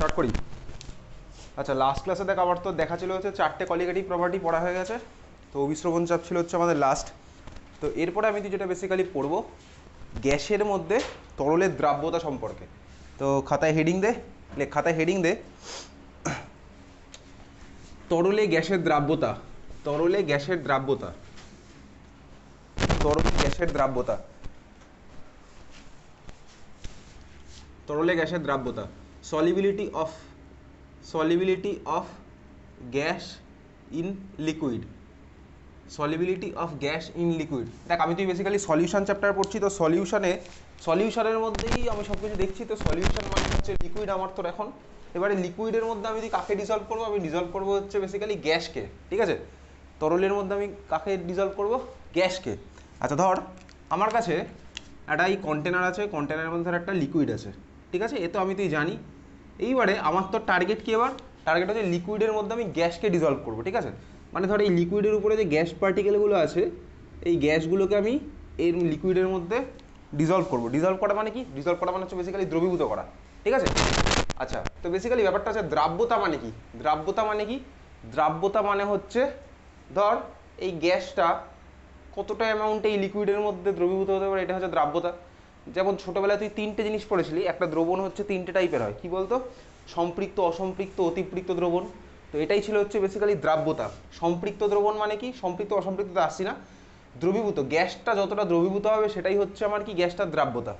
Start করি। আচ্ছা, last ক্লাসে দেখ আবার তো দেখা ছিল হচ্ছে 4টে কলিগেটিভ প্রপার্টি পড়া হয়ে গেছে। তো অভিশ্রবণ চাপ ছিল হচ্ছে আমাদের লাস্ট। তো এরপরে আমি যেটা বেসিক্যালি পড়বো গ্যাসের মধ্যে তরলের দ্রাব্যতা সম্পর্কে। তো খাতায় হেডিং দে, খাতায় হেডিং দে তরলে গ্যাসের দ্রাব্যতা, তরলে গ্যাসের দ্রাব্যতা, তরলে গ্যাসের দ্রাব্যতা, তরলে গ্যাসের দ্রাব্যতা, solubility of gas in liquid, solubility of gas in liquid. দেখ আমি তুই বেসিক্যালি সলিউশন চ্যাপ্টার পড়ছি, তো সলিউশনের মধ্যেই আমি সব কিছু দেখছি। তো সলিউশন মানে হচ্ছে লিকুইড আমার তোর এখন। এবারে লিকুইডের মধ্যে আমি যদি কাকে ডিজলভ করবো, আমি ডিজলভ করবো হচ্ছে বেসিক্যালি গ্যাসকে, ঠিক আছে। তরলের মধ্যে আমি কাকে ডিজলভ করবো, গ্যাসকে। আচ্ছা ধর আমার কাছে একটা এই কন্টেনার আছে, কন্টেনারের মধ্যে একটা লিকুইড আছে, ঠিক আছে। এ তো আমি তুই জানি। এইবারে আমার তো টার্গেট কি, এবার টার্গেট হচ্ছে লিকুইডের মধ্যে আমি গ্যাসকে ডিজলভ করবো, ঠিক আছে। মানে ধর এই লিকুইডের উপরে যে গ্যাস পার্টিকেলগুলো আছে, এই গ্যাসগুলোকে আমি এই লিকুইডের মধ্যে ডিজলভ করবো। ডিজলভ করা মানে কি, ডিজলভ করা মানে হচ্ছে বেসিক্যালি দ্রবীভূত করা, ঠিক আছে। আচ্ছা, তো বেসিক্যালি ব্যাপারটা হচ্ছে দ্রাব্যতা মানে কি, দ্রাব্যতা মানে কি, দ্রাব্যতা মানে হচ্ছে ধর এই গ্যাসটা কতটা অ্যামাউন্টে এই লিকুইডের মধ্যে দ্রবীভূত হতে পারে, এটা হচ্ছে দ্রাব্যতা। যেমন ছোটোবেলায় তুই 3টে জিনিস পড়েছিলি, একটা দ্রবণ হচ্ছে 3টে টাইপের হয়, কি বলতো, সম্পৃক্ত, অসম্পৃক্ত, অতিপৃক্ত দ্রবণ। তো এটাই ছিল হচ্ছে বেসিক্যালি দ্রাব্যতা। সম্পৃক্ত দ্রবণ মানে কি, সম্পৃক্ত অসম্পৃক্ততে আসছি না, দ্রবীভূত, গ্যাসটা যতটা দ্রবীভূত হবে সেটাই হচ্ছে আমার কি গ্যাসটার দ্রাব্যতা।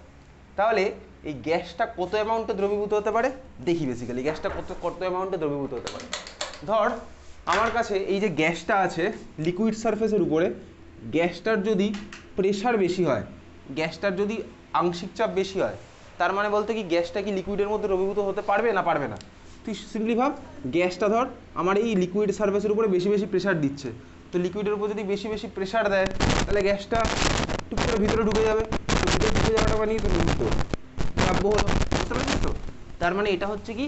তাহলে এই গ্যাসটা কত অ্যামাউন্টে দ্রবীভূত হতে পারে দেখি, বেসিক্যালি গ্যাসটা কত কত অ্যামাউন্টে দ্রবীভূত হতে পারে। ধর আমার কাছে এই যে গ্যাসটা আছে লিকুইড সারফেসের উপরে, গ্যাসটার যদি প্রেশার বেশি হয়, গ্যাসটার যদি আংশিক চাপ বেশি হয়, তার মানে বলতে কি গ্যাসটা কি লিকুইডের মধ্যে দ্রবীভূত হতে পারবে না পারবে না। তুই সিম্পলি ভাব, গ্যাসটা ধর আমার এই লিকুইড সারফেসের উপরে বেশি বেশি প্রেশার দিচ্ছে, তো লিকুইডের উপর যদি বেশি বেশি প্রেশার দেয় তাহলে গ্যাসটা টুক করে ভিতরে ঢুকে যাবে। তো ভিতরে ঢুকে যাওয়াটা মানে তো দ্রাব্য হলো, বুঝতে পারছিস তো। তার মানে এটা হচ্ছে কি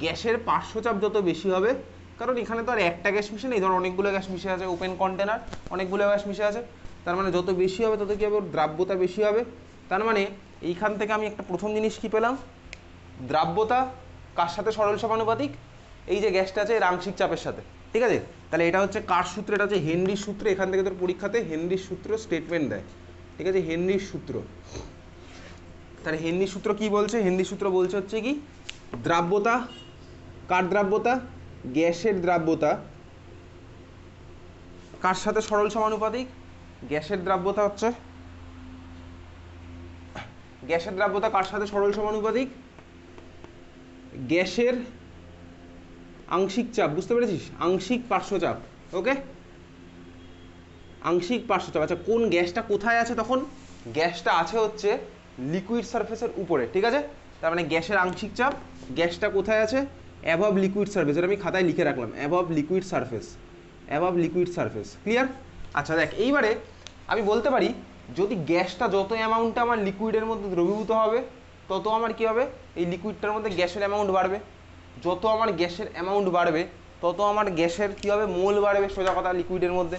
গ্যাসের পার্শ্বচাপ যত বেশি হবে, কারণ এখানে তো আর একটা গ্যাস মিশে নেই, ধর অনেকগুলো গ্যাস মিশে আছে, ওপেন কন্টেনার অনেকগুলো গ্যাস মিশে আছে, তার মানে যত বেশি হবে তত কি হবে, দ্রাব্যতা বেশি হবে। তার মানে এইখান থেকে আমি একটা প্রথম জিনিস কি পেলাম, দ্রাব্যতা কার সাথে সরল সমানুপাতিক, এই যে গ্যাসটা আছে এর আংশিক চাপের সাথে, ঠিক আছে। তাহলে এটা হচ্ছে কার সূত্র, এটা হচ্ছে হেনরির সূত্র। এখান থেকে তোর পরীক্ষাতে হেনরির সূত্র স্টেটমেন্ট দেয়, ঠিক আছে, হেনরির সূত্র। তাহলে হেনরির সূত্র কি বলছে, হেনরির সূত্র বলছে হচ্ছে কি দ্রাব্যতা, কার দ্রাব্যতা, গ্যাসের দ্রাব্যতা কার সাথে সরল সমানুপাতিক, গ্যাসের দ্রাব্যতা হচ্ছে, গ্যাসের দ্রাব্যতা কার সাথে সরল সমানুপাতিক, গ্যাসের আংশিক চাপ, বুঝতে পেরেছিস, আংশিক পার্শ্বচাপ, ওকে, আংশিক পার্শ্বচাপ। আচ্ছা কোন গ্যাসটা কোথায় আছে, তখন গ্যাসটা আছে হচ্ছে লিকুইড সারফেসের উপরে, ঠিক আছে। তার মানে গ্যাসের আংশিক চাপ, গ্যাসটা কোথায় আছে, অ্যাবভ লিকুইড সারফেস, এটা আমি খাতায় লিখে রাখলাম, above liquid surface, above liquid surface, clear. আচ্ছা দেখ এইবারে আমি বলতে পারি যদি গ্যাসটা যত অ্যামাউন্টে আমার লিকুইডের মধ্যে দ্রবীভূত হবে তত আমার কি হবে, এই লিকুইডটার মধ্যে গ্যাসের অ্যামাউন্ট বাড়বে। যত আমার গ্যাসের অ্যামাউন্ট বাড়বে তত আমার গ্যাসের কী হবে, মোল বাড়বে, সোজা কথা, লিকুইডের মধ্যে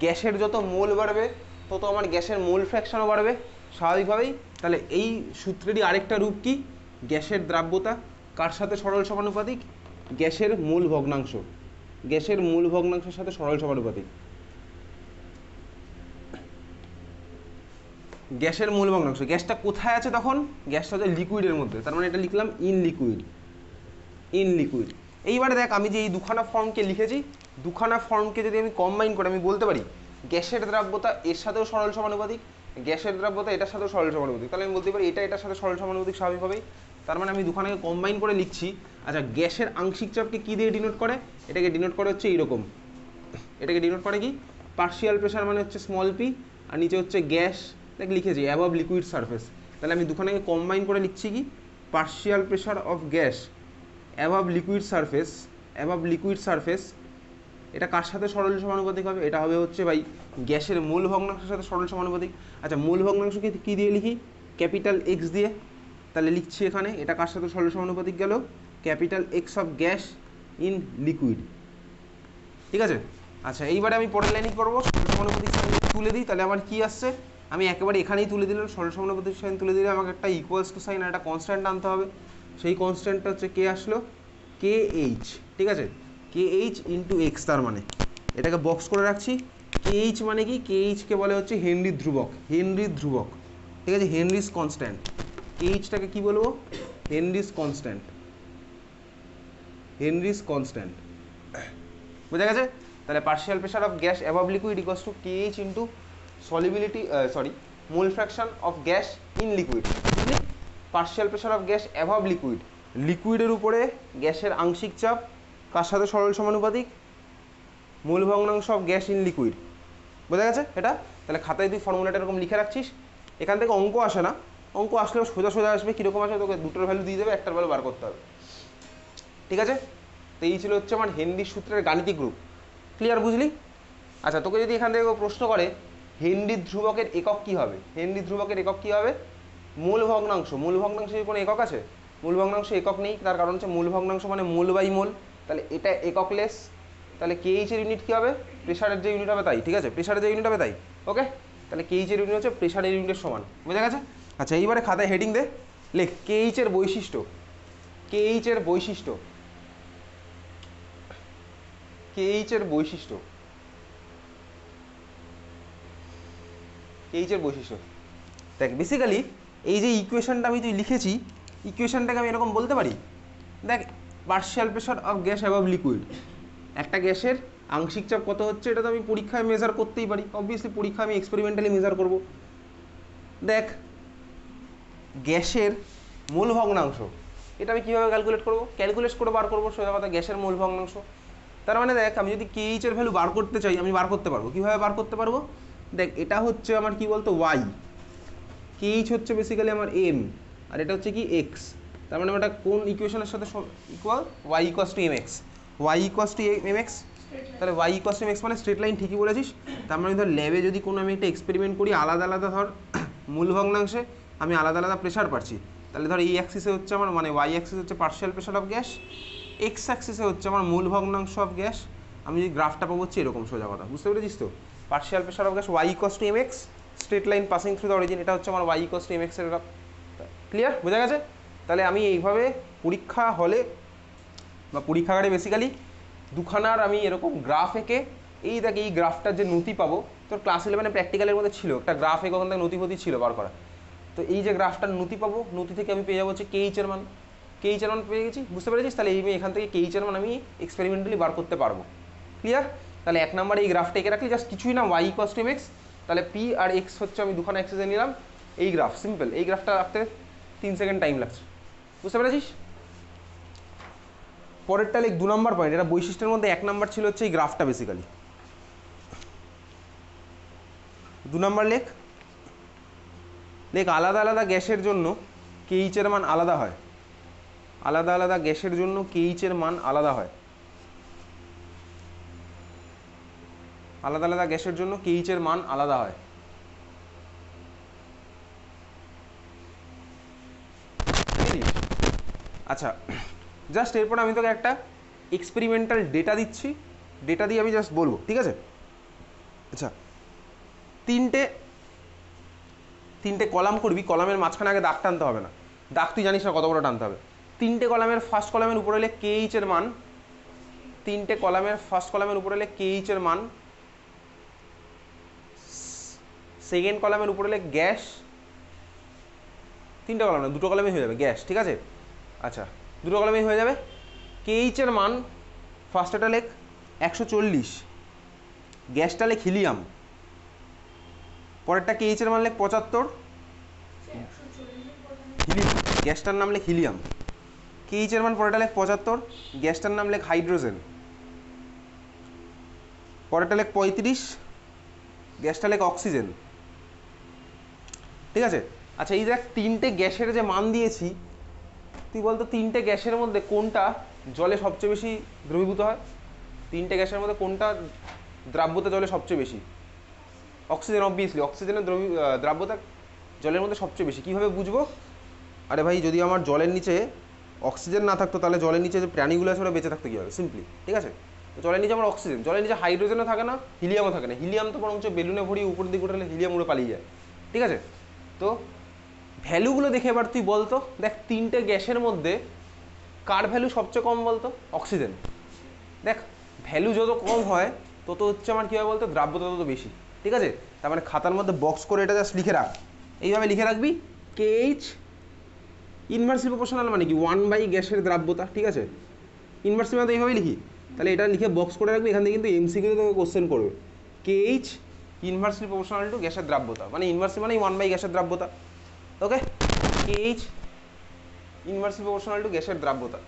গ্যাসের যত মোল বাড়বে তত আমার গ্যাসের মোল ফ্র্যাকশনও বাড়বে স্বাভাবিকভাবেই। তাহলে এই সূত্রেরই আরেকটা রূপ কি, গ্যাসের দ্রাব্যতা কার সাথে সরল সমানুপাতিক, গ্যাসের মূল ভগ্নাংশ, গ্যাসের মূল ভগ্নাংশের সাথে সরল সমানুপাতিক, গ্যাসের মূল ভগ্নাংশ। গ্যাসটা কোথায় আছে তখন, গ্যাসটা হচ্ছে লিকুইডের মধ্যে, তার মানে এটা লিখলাম ইন লিকুইড, ইন লিকুইড। এইবারে দেখ আমি যে এই দুখানা ফর্মকে লিখেছি, দুখানা ফর্মকে যদি আমি কম্বাইন করে আমি বলতে পারি গ্যাসের দ্রাব্যতা এর সাথেও সরল সমানুপাতিক, গ্যাসের দ্রাব্যতা এটার সাথেও সরল সমানুপাতিক, তাহলে আমি বলতে পারি এটা এটার সাথে সরল সমানুপাতিক স্বাভাবিকভাবেই। তার মানে আমি দুখানাকে কম্বাইন করে লিখছি। আচ্ছা গ্যাসের আংশিক চাপকে কী দিয়ে ডিনোট করে, এটাকে ডিনোট করে হচ্ছে এইরকম, এটাকে ডিনোট করে কি, পার্শিয়াল প্রেশার মানে হচ্ছে স্মল পি, আর নিচে হচ্ছে গ্যাস, দেখ লিখেছি অ্যাবভ লিকুইড সারফেস। তাহলে আমি দুখানাকে কম্বাইন করে লিখছি কি, partial pressure of gas above liquid surface, above liquid surface, এটা কার সাথে সরল সমানুপাতিক হবে, এটা হবে হচ্ছে ভাই গ্যাসের মূল ভগ্নাংশের সাথে সরল সমানুপাতিক। আচ্ছা মূল ভগ্নাংশকে কী দিয়ে লিখি, ক্যাপিটাল এক্স দিয়ে। তাহলে লিখছি এখানে এটা কার সাথে সরল সমানুপাতিক গেল, capital x of gas in liquid, ঠিক আছে। আচ্ছা এইবারে আমি পরের লাইনে করবো, সরল সমানুপাতিক সাইন তুলে দিই, তাহলে আমার কি আসছে, আমি একেবারে এখানেই তুলে দিলাম, সরল সমানুপাতিক সাইন তুলে দিলে আমাকে একটা ইকুয়ালস টু সাইন আর একটা কনস্ট্যান্ট আনতে হবে। সেই কনস্ট্যান্টটা হচ্ছে কে আসলো, কে এইচ, ঠিক আছে, কে এইচ ইন্টু এক্স, তার মানে এটাকে বক্স করে রাখছি। কে এইচ মানে কি, কে এইচকে বলে হচ্ছে হেনরির ধ্রুবক, হেনরির ধ্রুবক, ঠিক আছে, হেনরিস কনস্ট্যান্ট। কে এইচটাকে কি বলবো, হেনরিস কনস্ট্যান্ট, হেনরিস কনস্ট্যান্ট, বোঝা গেছে? তাহলে partial pressure of gas above liquid equals to K H into solubility, mole fraction of gas in liquid. Partial pressure of gas above liquid, লিকুইডের উপরে গ্যাসের আংশিক চাপ কার সাথে সরল সমানুপাতিক, মূল ভগ্নাংশ অফ গ্যাস ইন লিকুইড, বোঝা গেছে এটা? তাহলে খাতায় তুই ফর্মুলাটা এরকম লিখে রাখছিস, এখান থেকে অঙ্ক আসে না, অঙ্ক আসলেও সোজা সোজা আসবে, কীরকম আসবে তোকে দুটোর ভ্যালু দিয়ে দেবে, একটার ভ্যালু বার করতে হবে, ঠিক আছে? তো এই ছিল হচ্ছে আমার হেনরি সূত্রের গাণিতিক রূপ, ক্লিয়ার, বুঝলি? আচ্ছা, তোকে যদি এখান থেকে প্রশ্ন করে হেনরি ধ্রুবকের একক কী হবে, হেনরি ধ্রুবকের একক কী হবে, মূল ভগ্নাংশ, মূল ভগ্নাংশের কোনো একক আছে? মূল ভগ্নাংশ একক নেই, তার কারণ হচ্ছে মূল ভগ্নাংশ মানে মোল বাই মোল, তাহলে এটা একক লেস, তাহলে কে এইচের ইউনিট কী হবে, প্রেশারের যে ইউনিট হবে তাই, ঠিক আছে, প্রেশারের যে ইউনিট হবে তাই, ওকে? তাহলে কে এইচের ইউনিট হচ্ছে প্রেশারের ইউনিটের সমান, বোঝা গেছে? আচ্ছা, এইবারে খাতায় হেডিং দে, লেখ কে এইচের বৈশিষ্ট্য, কে এইচের বৈশিষ্ট্য, কে এইচের বৈশিষ্ট্য, কে এইচের বৈশিষ্ট্য। দেখ বেসিক্যালি এই যে ইকুয়েশনটা আমি তুই লিখেছি, ইকুয়েশনটাকে আমি এরকম বলতে পারি, দেখ partial pressure of gas above liquid, একটা গ্যাসের আংশিক চাপ কত হচ্ছে এটা তো আমি পরীক্ষায় মেজার করতেই পারি, অবভিয়াসলি পরীক্ষা আমি এক্সপেরিমেন্টালি মেজার করব। দেখ গ্যাসের মূল ভগ্নাংশ, এটা আমি কীভাবে ক্যালকুলেট করবো, ক্যালকুলেট করে বার করবো, সোজা কথা গ্যাসের মূল ভগ্নাংশ, তার মানে দেখ আমি যদি কে এইচের ভ্যালু বার করতে চাই আমি বার করতে পারবো, কীভাবে বার করতে পারবো, দেখ এটা হচ্ছে আমার কি বলতো ওয়াই, কে এইচ হচ্ছে বেসিক্যালি আমার এম, আর এটা হচ্ছে কি এক্স, তার মানে ওটা কোন ইকুয়েশনের সাথে equal, Y equals to M X, Y equals to M x, তাহলে Y equals to M X মানে স্ট্রেট লাইন, ঠিকই বলেছিস। তার মানে ধর ল্যাবে যদি কোনো আমি একটা এক্সপেরিমেন্ট করি, আলাদা আলাদা ধর মূল ভগ্নাংশে আমি আলাদা আলাদা প্রেশার পাচ্ছি, তাহলে ধর এই অ্যাক্সিসে হচ্ছে আমার মানে ওয়াই অ্যাক্সিস হচ্ছে partial pressure of gas, X অ্যাক্সিসে হচ্ছে আমার মূল ভগ্নাংশ অফ গ্যাস, আমি যদি গ্রাফটা পাবো হচ্ছে এরকম সোজা কথা, বুঝতে পেরেছিস তো? Partial pressure of gas y equals to M x, straight line passing through the origin, এটা হচ্ছে আমার ওয়াই ইকুয়াস টু এম এক্সের গ্রাফ, ক্লিয়ার, বোঝা গেছে? তাহলে আমি এইভাবে পরীক্ষা হলে বা পরীক্ষাগারে বেসিক্যালি দুখানার আমি এরকম গ্রাফ এঁকে, এই দেখ এই গ্রাফটার যে নতি পাবো, তোর ক্লাস 11 প্র্যাকটিক্যালের মধ্যে ছিল একটা গ্রাফ এঁকে, ওখান থেকে নথিপতি ছিল বার করা, তো এই যে গ্রাফটার নতি পাবো, নতি থেকে আমি পেয়ে যাবো হচ্ছে কে এইচের মান, কে এইচের মান পেয়ে গেছি, বুঝতে পেরেছিস? তাহলে এই এখান থেকে কে এইচের মান আমি এক্সপেরিমেন্টালি বার করতে পারবো, ক্লিয়ার? তাহলে এক নম্বরে এই গ্রাফটা এঁকে রাখলি, জাস্ট কিছুই না, y equals to M x, তাহলে পি আর এক্স হচ্ছে আমি দুখানা অ্যাক্সিসে নিলাম, এই গ্রাফ সিম্পল, এই গ্রাফটা রাখতে 3 সেকেন্ড টাইম লাগছে, বুঝতে পেরেছিস? পরেরটা লেখ 2 নম্বর পয়েন্ট, এটা বৈশিষ্ট্যের মধ্যে 1 নম্বর ছিল হচ্ছে এই গ্রাফটা বেসিক্যালি, 2 নম্বর লেখ, আলাদা আলাদা গ্যাসের জন্য কে এইচের মান আলাদা হয়, আলাদা আলাদা গ্যাসের জন্য কে এইচের মান আলাদা হয়, আলাদা আলাদা গ্যাসের জন্য কে এইচের মান আলাদা হয়। আচ্ছা, জাস্ট এরপর আমি তোকে একটা এক্সপেরিমেন্টাল ডেটা দিচ্ছি, ডেটা দিয়ে আমি জাস্ট বলবো, ঠিক আছে? আচ্ছা, তিনটে কলাম করবি, কলামের মাঝখানে আগে দাগ টানতে হবে না, দাগ তুই জানিস না কত বড় টানতে হবে, 3টে কলামের ফার্স্ট কলামের উপরে হলে কে এইচের মান, 3টে কলামের ফার্স্ট কলামের উপরে হলে কে এইচের মান, সেকেন্ড কলামের উপরে হলে গ্যাস, 3টে কলাম না 2টো কলামই হয়ে যাবে গ্যাস, ঠিক আছে? আচ্ছা, 2টো কলামই হয়ে যাবে, কে এইচের মান ফার্স্টটা লেখ 140, গ্যাসটা লেখ হিলিয়াম, পরেরটা কে এইচের মান লেখ 75, হিলিয়াম, গ্যাসটার নাম লেখ হিলিয়াম, কে এইচের মান পরেরটা লেখ 75, গ্যাসটার নাম লেখ হাইড্রোজেন, পরেরটা লেখ 35, গ্যাসটা লেখ অক্সিজেন, ঠিক আছে? আচ্ছা, এই দেখ 3টে গ্যাসের যে মান দিয়েছি, তুই বলতো 3টে গ্যাসের মধ্যে কোনটা জলে সবচেয়ে বেশি দ্রবীভূত হয়, 3টে গ্যাসের মধ্যে কোনটা দ্রাব্যতা জলে সবচেয়ে বেশি? অক্সিজেন, অবভিয়াসলি অক্সিজেনের দ্রাব্যতা জলের মধ্যে সবচেয়ে বেশি। কীভাবে বুঝবো? আরে ভাই, যদি আমার জলের নিচে অক্সিজেন না থাকতো তাহলে জলের নিচে যে প্রাণীগুলো আছে ওরা বেঁচে থাকতো কীভাবে? সিম্পলি, ঠিক আছে? তো জলের নিচে আমার অক্সিজেন, জলের নিচে হাইড্রোজেনও থাকে না, হিলিয়ামও থাকে না, হিলিয়াম তো বরঞ্চ বেলুনে ভরি উপর দিকে উঠলে হিলিয়াম উড়ে পালিয়ে যায়, ঠিক আছে? তো ভ্যালুগুলো দেখে এবার তুই বলতো, দেখ 3টে গ্যাসের মধ্যে কার ভ্যালু সবচেয়ে কম বলতো? অক্সিজেন। দেখ ভ্যালু যত কম হয় তত হচ্ছে আমার কী হয় বলতো, দ্রাব্যতা তত বেশি। ঠিক আছে, তার মানে খাতার মধ্যে বক্স করে এটা জাস্ট লিখে রাখ, এইভাবে লিখে রাখবি KH ইনভার্সলি প্রপোর্শনাল মানে কি 1/, গ্যাসের দ্রাব্যতা। ঠিক আছে, ইনভার্সলি মানে এইভাবেই লিখি, তাহলে এটা লিখে বক্স করে রাখবি। এখান থেকে কিন্তু MCQ তোকে কোশ্চেন করবে, KH ইনভার্সলি প্রপোর্শনাল টু গ্যাসের দ্রাব্যতা, মানে ইনভার্সলি মানে 1/, গ্যাসের দ্রাব্যতা। ওকে, KH ইনভার্সলি প্রপোর্শনাল টু গ্যাসের দ্রাব্যতা,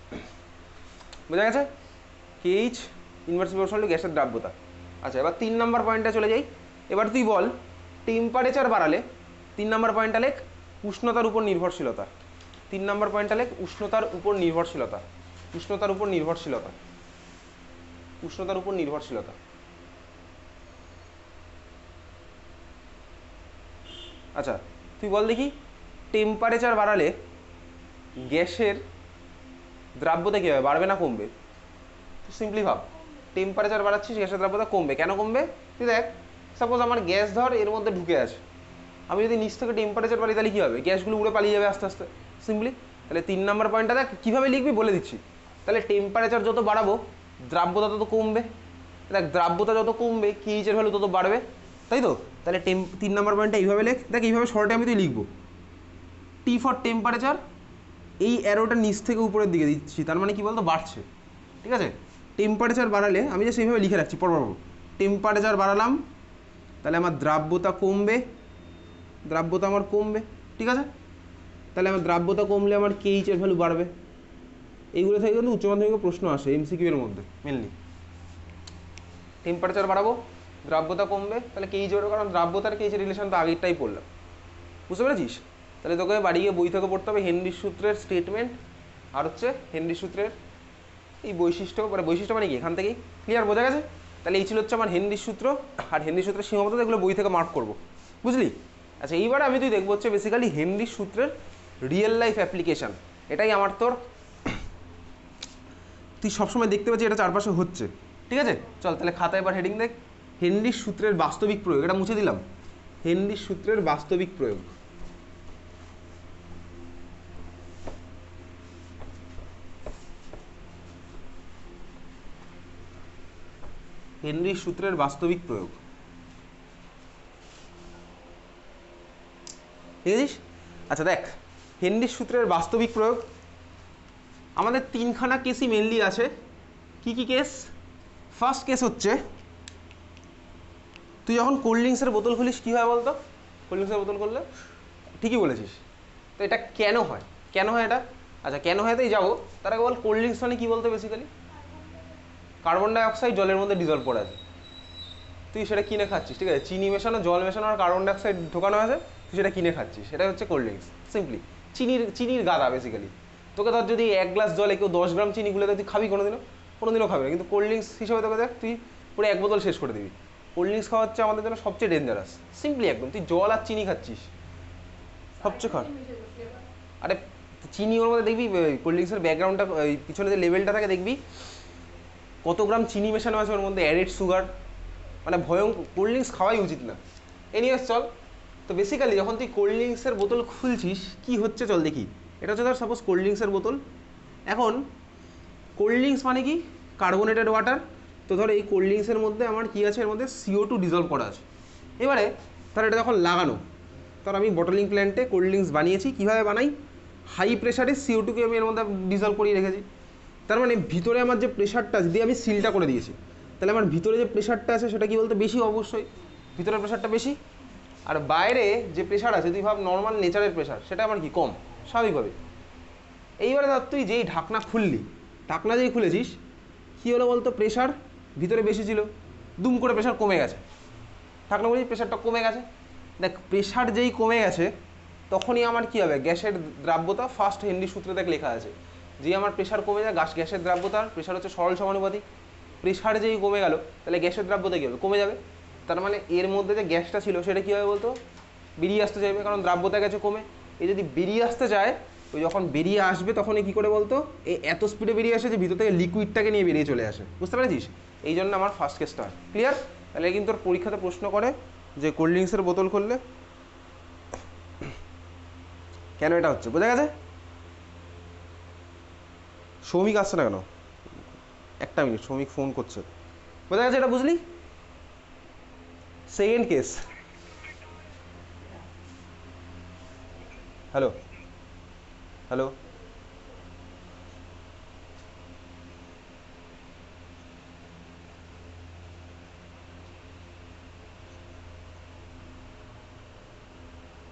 বোঝা গেছে? KH ইনভার্সলি প্রপোর্শনাল টু গ্যাসের দ্রাব্যতা। আচ্ছা, এবার 3 নম্বর পয়েন্টটা চলে যাই। এবার তুই বল টেম্পারেচার বাড়ালে, 3 নম্বর পয়েন্টটা লেখ উষ্ণতার উপর নির্ভরশীলতা। 3 নম্বর পয়েন্টটা লেখ উষ্ণতার উপর নির্ভরশীলতা। উষ্ণতার উপর নির্ভরশীলতা, উষ্ণতার উপর নির্ভরশীলতা। আচ্ছা তুই বল দেখি টেম্পারেচার বাড়ালে গ্যাসের দ্রাব্যতা কী হবে, বাড়বে না কমবে? সিম্পলি ভাব, টেম্পারেচার বাড়াচ্ছিস গ্যাসের দ্রাব্যতা কমবে, কেন কমবে? তুই দেখ, সাপোজ আমার গ্যাস ধর এর মধ্যে ঢুকে আছে, আমি যদি নিচ থেকে টেম্পারেচার বাড়ি তাহলে কী হবে? গ্যাসগুলো উড়ে পালিয়ে যাবে আস্তে আস্তে, সিম্পলি। তাহলে 3 নম্বর পয়েন্টটা দেখ কীভাবে লিখবি বলে দিচ্ছি। তাহলে টেম্পারেচার যত বাড়াবো দ্রাব্যতা তত কমবে। দেখ দ্রাব্যতা যত কমবে KH এর ভ্যালু তত বাড়বে, তাই তো? তাহলে 3 নম্বর পয়েন্টটা এইভাবে লেখ। দেখ এইভাবে শর্টে আমি তুই লিখবো T ফর টেম্পারেচার, এই অ্যারোটা নিচ থেকে উপরের দিকে দিচ্ছি, তার মানে কি বলতো, বাড়ছে। ঠিক আছে, টেম্পারেচার বাড়ালে আমি যে সেইভাবে লিখে রাখছি পর টেম্পারেচার বাড়ালাম তাহলে আমার দ্রাব্যতা কমবে, দ্রাব্যতা আমার কমবে। ঠিক আছে, তাহলে আমার দ্রাব্যতা কমলে আমার KH এর ভ্যালু বাড়বে। এইগুলো থেকে কিন্তু উচ্চ মাধ্যমিকের প্রশ্ন আসে MCQ এর মধ্যে মেনলি। টেম্পারেচার বাড়াবো দ্রাব্যতা কমবে, তাহলে KH বাড়বে, কারণ দ্রাব্যতার KH এর রিলেশন তো আগেরটাই পড়লাম, বুঝতে পেরেছিস? তাহলে তোকে বাড়ি গিয়ে বই থেকে পড়তে হবে হেনরির সূত্রের স্টেটমেন্ট আর হচ্ছে হেনরির সূত্রের এই বৈশিষ্ট্য, মানে বৈশিষ্ট্য মানে কি এখান থেকেই ক্লিয়ার, বোঝা গেছে? তাহলে এই ছিল হচ্ছে আমার হেনরির সূত্র আর হেনরির সূত্রের সীমাবদ্ধতা, এগুলো বই থেকে মার্ক করবো, বুঝলি? আচ্ছা এইবারে আমি তুই দেখবো হচ্ছে বেসিক্যালি হেনরির সূত্রের রিয়েল লাইফ অ্যাপ্লিকেশান, এটাই আমার তোর তুই সবসময় দেখতে পাচ্ছি এটা চারপাশে হচ্ছে। ঠিক আছে, চল তাহলে খাতায় এবার হেডিং দেখ, হেনরির সূত্রের বাস্তবিক প্রয়োগ, এটা মুছে দিলাম, হেনরির সূত্রের বাস্তবিক প্রয়োগ। হেনরির সূত্রের বাস্তবিক প্রয়োগ, ঠিক আছে? আচ্ছা দেখ হেনরির সূত্রের বাস্তবিক প্রয়োগ আমাদের 3খানা কেসই মেনলি আছে। কি কি কেস? ফার্স্ট কেস হচ্ছে তুই যখন কোল্ড ড্রিঙ্কসের বোতল খুলিস কী হয় বলতো? কোল্ড ড্রিঙ্কসের বোতল করলে ঠিকই বলেছিস, তো এটা কেন হয়? কেন হয় এটা? আচ্ছা কেন হয় তাই যাবো, তার আগে বল কোল্ড ড্রিঙ্কস মানে কী বলতো? বেসিক্যালি কার্বন ডাইঅক্সাইড জলের মধ্যে ডিজলভ করে আছে, তুই সেটা কিনে খাচ্ছিস। ঠিক আছে, চিনি মেশানো, জল মেশানো আর কার্বন ডাইঅক্সাইড ঢোকানো আছে, তুই সেটা কিনে খাচ্ছিস, সেটাই হচ্ছে কোল্ড ড্রিঙ্কস। সিম্পলি চিনির গাদা বেসিক্যালি। তোকে ধর যদি 1 গ্লাস জলে কেউ 10 গ্রাম চিনি গুলে তুই খাবি কোনোদিনও খাবি না, কিন্তু কোল্ড ড্রিঙ্কস হিসেবে তোকে দেখ তুই পুরো 1 বোতল শেষ করে দিবি। কোল্ড ড্রিঙ্কস খাওয়া হচ্ছে আমাদের জন্য সবচেয়ে ডেঞ্জারাস, সিম্পলি একদম। তুই জল আর চিনি খাচ্ছিস সবচেয়ে খারাপ। আরে চিনি ওর মধ্যে দেখবি কোল্ড ড্রিঙ্কসের ব্যাকগ্রাউন্ডটা, পিছনে যে লেভেলটা থাকে দেখবি কত গ্রাম চিনি মেশানো আছে ওর মধ্যে, অ্যাডেড সুগার, মানে ভয়ঙ্কর। কোল্ড ড্রিঙ্কস খাওয়াই উচিত না। এনিওয়েজ চল, তো বেসিক্যালি যখন তুই কোল্ড ড্রিঙ্কসের বোতল খুলছিস কি হচ্ছে চল দেখি। এটা হচ্ছে ধর সাপোজ কোল্ড ড্রিঙ্কসের বোতল। এখন কোল্ড ড্রিঙ্কস মানে কি? Carbonated water. তো ধর এই কোল্ড ড্রিঙ্কসের মধ্যে আমার কী আছে, এর মধ্যে CO2 ডিজলভ করা আছে। এবারে ধর এটা যখন লাগানো, ধর আমি বটলিং প্ল্যান্টে কোল্ড ড্রিঙ্কস বানিয়েছি, কীভাবে বানাই? হাই প্রেশারে CO2কে আমি এর মধ্যে ডিজলভ করিয়ে রেখেছি। তার মানে ভিতরে আমার যে প্রেশারটা দিয়ে আমি সিলটা করে দিয়েছি, তাহলে আমার ভিতরে যে প্রেশারটা আছে সেটা কি বলতে বেশি, অবশ্যই ভিতরের প্রেশারটা বেশি। আর বাইরে যে প্রেশার আছে তুই ভাব নর্মাল নেচারের প্রেশার, সেটা আমার কি কম, স্বাভাবিকভাবে। এইবারে ধর তুই যেই ঢাকনা খুললি, ঢাকনা যেই খুলেছিস কী হলো বলতো? প্রেশার ভিতরে বেশি ছিল, দুম করে প্রেশার কমে গেছে, ঢাকনা খুলেছি প্রেশারটা কমে গেছে। দেখ প্রেশার যেই কমে গেছে তখনই আমার কী হবে? গ্যাসের দ্রাব্যতা ফার্স্ট হেনরির সূত্রে দেখ লেখা আছে যে আমার প্রেশার কমে যায়, গ্যাসের দ্রাব্যতার প্রেশার হচ্ছে সরল সমানুপাতিক। প্রেশার যেই কমে গেল তাহলে গ্যাসের দ্রাব্যতা কী হবে? কমে যাবে। তার মানে এর মধ্যে যে গ্যাসটা ছিল সেটা কী হবে বলতো? বেরিয়ে আসতে চাইবে, কারণ দ্রাব্যতা গেছে কমে। এই যদি বেরিয়ে আসতে চায়, ওই যখন বেরিয়ে আসবে তখনই কী করে বলতো? এই এত স্পিডে বেরিয়ে আসে যে ভিতর থেকে লিকুইডটাকে নিয়ে বেরিয়ে চলে আসে, বুঝতে পেরেছিস? এই জন্য আমার ফার্স্ট কেসটা ক্লিয়ার। তাহলে কিন্তু তোর পরীক্ষাতে প্রশ্ন করে যে কোল্ড ড্রিঙ্কসের বোতল খুললে কেন এটা হচ্ছে, বোঝা গেছে? সৌমিক আসছে না কেন? একটা মিনিট, সৌমিক ফোন করছে। বোঝা গেছে এটা, বুঝলি? Second case. হ্যালো হ্যালো,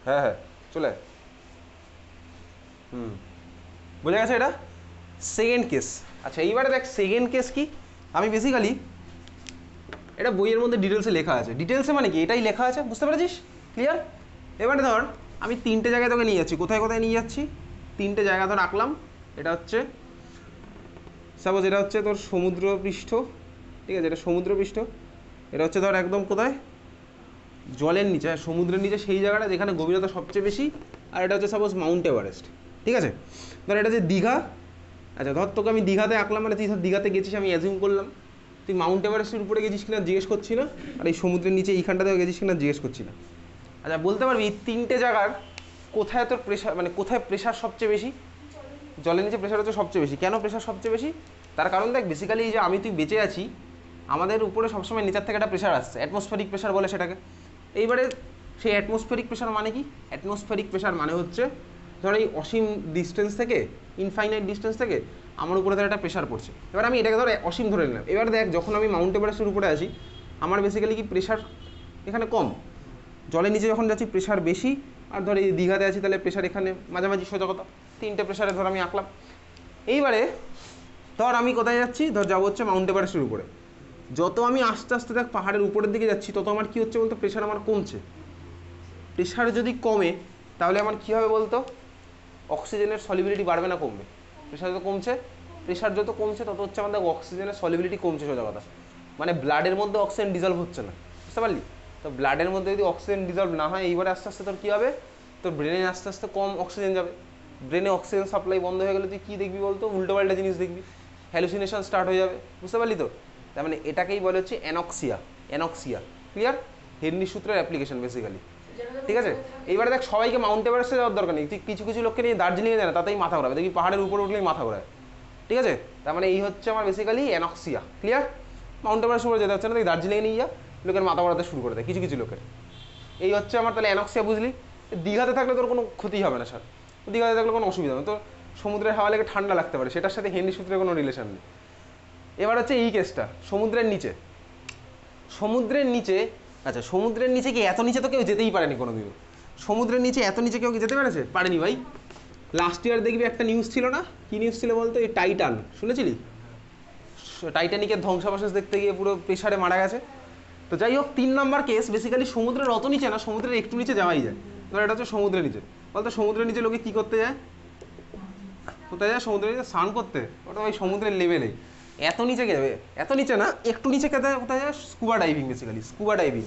হ্যাঁ হ্যাঁ চলে আয়। হুম, বোঝা গেছে এটা সেকেন্ড কেস। আচ্ছা এইবারে দেখ সেকেন্ড কেস কি, আমি বেসিক্যালি এটা বইয়ের মধ্যে ডিটেলসে লেখা আছে। ডিটেলসে মানে কি, এটাই লেখা আছে, বুঝতে পেরেছিস? ক্লিয়ার? এবারে ধর আমি তিনটে জায়গায় তোকে নিয়ে যাচ্ছি। কোথায় কোথায় নিয়ে যাচ্ছি? তিনটে জায়গা ধর আঁকলাম। এটা হচ্ছে সাপোজ এটা হচ্ছে তোর সমুদ্রপৃষ্ঠ, ঠিক আছে? এটা সমুদ্রপৃষ্ঠ। এটা হচ্ছে ধর একদম কোথায়, জলের নিচে, সমুদ্রের নিচে, সেই জায়গাটা যেখানে গভীরতা সবচেয়ে বেশি। আর এটা হচ্ছে সাপোজ মাউন্ট এভারেস্ট, ঠিক আছে? ধর এটা যে দীঘা। আচ্ছা ধর তোকে আমি দীঘাতে আঁকলাম, মানে তুই ধর দীঘাতে গেছিস, আমি অ্যাজিউম করলাম। তুই মাউন্ট এভারেস্টের উপরে গেছিস কিনা জিজ্ঞেস করছি না, আর এই সমুদ্রের নিচে এইখানটাতেও গেছিস কিনা জিজ্ঞেস করছি না। আচ্ছা বলতে পারবি এই তিনটে জায়গার কোথায় তোর প্রেশার, মানে কোথায় প্রেশার সবচেয়ে বেশি? জলের নিচে প্রেশার হচ্ছে সবচেয়ে বেশি। কেন প্রেশার সবচেয়ে বেশি? তার কারণ দেখ বেসিক্যালি এই যে আমি তুই বেঁচে আছি, আমাদের উপরে সবসময় নিচের থেকে একটা প্রেশার আসছে, অ্যাটমসফেরিক প্রেশার বলে সেটাকে। এইবারে সেই অ্যাটমসফেরিক প্রেশার মানে কি? অ্যাটমসফেরিক প্রেশার মানে হচ্ছে ধর এই অসীম ডিস্টেন্স থেকে, ইনফাইনাইট ডিস্টেন্স থেকে আমার উপরে ধর একটা প্রেশার পড়ছে। এবার আমি এটাকে ধর অসীম ধরে নিলাম। এবার দেখ যখন আমি মাউন্ট এভারেস্টের উপরে আসি, আমার বেসিক্যালি কি প্রেশার এখানে কম, জলের নিচে যখন যাচ্ছি প্রেশার বেশি। আর ধর এই দীঘাতে আছি তাহলে প্রেশার এখানে মাঝামাঝি, সোজা কথা। তিনটে প্রেশারে ধর আমি আঁকলাম। এইবারে ধর আমি কোথায় যাচ্ছি, ধর যাবো হচ্ছে মাউন্ট এভারেস্টের উপরে। যত আমি আস্তে আস্তে দেখ পাহাড়ের উপরের দিকে যাচ্ছি, তত আমার কী হচ্ছে বলতো, প্রেশার আমার কমছে। প্রেশার যদি কমে তাহলে আমার কী হবে বলতো, অক্সিজেনের সলিবিলিটি বাড়বে না কমবে? প্রেশার যত কমছে, প্রেশার যত কমছে তত হচ্ছে আমাদের অক্সিজেনের সলিবিলিটি কমছে, সোজা কথা। মানে ব্লাডের মধ্যে অক্সিজেন ডিজলভ হচ্ছে না, বুঝতে পারলি? তো ব্লাডের মধ্যে যদি অক্সিজেন ডিজলভ না হয়, এইবারে আস্তে আস্তে তোর কী হবে, তোর ব্রেনে আস্তে আস্তে কম অক্সিজেন যাবে। ব্রেনে অক্সিজেন সাপ্লাই বন্ধ হয়ে গেলে তুই কী দেখবি বলতো, উল্টোপাল্টা জিনিস দেখবি, হ্যালুসিনেশন স্টার্ট হয়ে যাবে, বুঝতে পারলি তো? তার মানে এটাকেই বলে হচ্ছে অ্যানক্সিয়া। অ্যানক্সিয়া, ক্লিয়ার? হেনরি সূত্রের অ্যাপ্লিকেশন বেসিক্যালি, ঠিক আছে? এইবারে দেখ সবাইকে মাউন্ট এভারেস্টে যাওয়ার দরকার নেই, তুই কিছু কিছু লোককে নিয়ে দার্জিলিংয়ে যায় না, তাতেই মাথা ঘোরাবে, দেখবি পাহাড়ের উপরে উঠলেই মাথা ঘোরায়, ঠিক আছে? তার মানে এই হচ্ছে আমার বেসিক্যালি অ্যানক্সিয়া, ক্লিয়ার? মাউন্ট এভারেস্ট উপরে যেতে হচ্ছে না, তুই দার্জিলিংয়ে নিয়ে যা, লোকের মাথা ঘোরাতে শুরু করে দেয় কিছু কিছু লোকের। এই হচ্ছে আমার তাহলে অ্যানক্সিয়া, বুঝলি? দীঘাতে থাকলে তোর কোনো ক্ষতি হবে না স্যার, দীঘাতে থাকলে কোনো অসুবিধা হবে না, তোর সমুদ্রের হাওয়া লেগে ঠান্ডা লাগতে পারে, সেটার সাথে হেনরি সূত্রের কোনো রিলেশন নেই। এবার হচ্ছে এই কেসটা, সমুদ্রের নিচে। সমুদ্রের নিচে, আচ্ছা সমুদ্রের নিচে কি এত নিচে তো কেউ যেতেই পারেনি কোনো দিন। সমুদ্রের নিচে এত নিচে কেউ কি যেতে পেরেছে? পারেনি ভাই। লাস্ট ইয়ার দেখবি একটা নিউজ ছিল না, কি নিউজ ছিল বলতো, এই টাইটান, শুনেছিলি? টাইটানিকের ধ্বংসাবশেষ দেখতে গিয়ে পুরো প্রেশারে মারা গেছে। তো যাই হোক, 3 নম্বর কেস বেসিক্যালি সমুদ্রের অত নিচে না, সমুদ্রের একটু নিচে যাওয়াই যায়। ধর এটা হচ্ছে সমুদ্রের নিচে, বলতো সমুদ্রের নিচে লোকে কী করতে যায়? কোথায় যায় সমুদ্রের নিচে? স্নান করতে। ওটা ওই সমুদ্রের লেভেলেই। এত নিচে যাবে, এত নিচে না, একটু নিচে কোথায় কোথায় যায়? Scuba diving, basically scuba diving.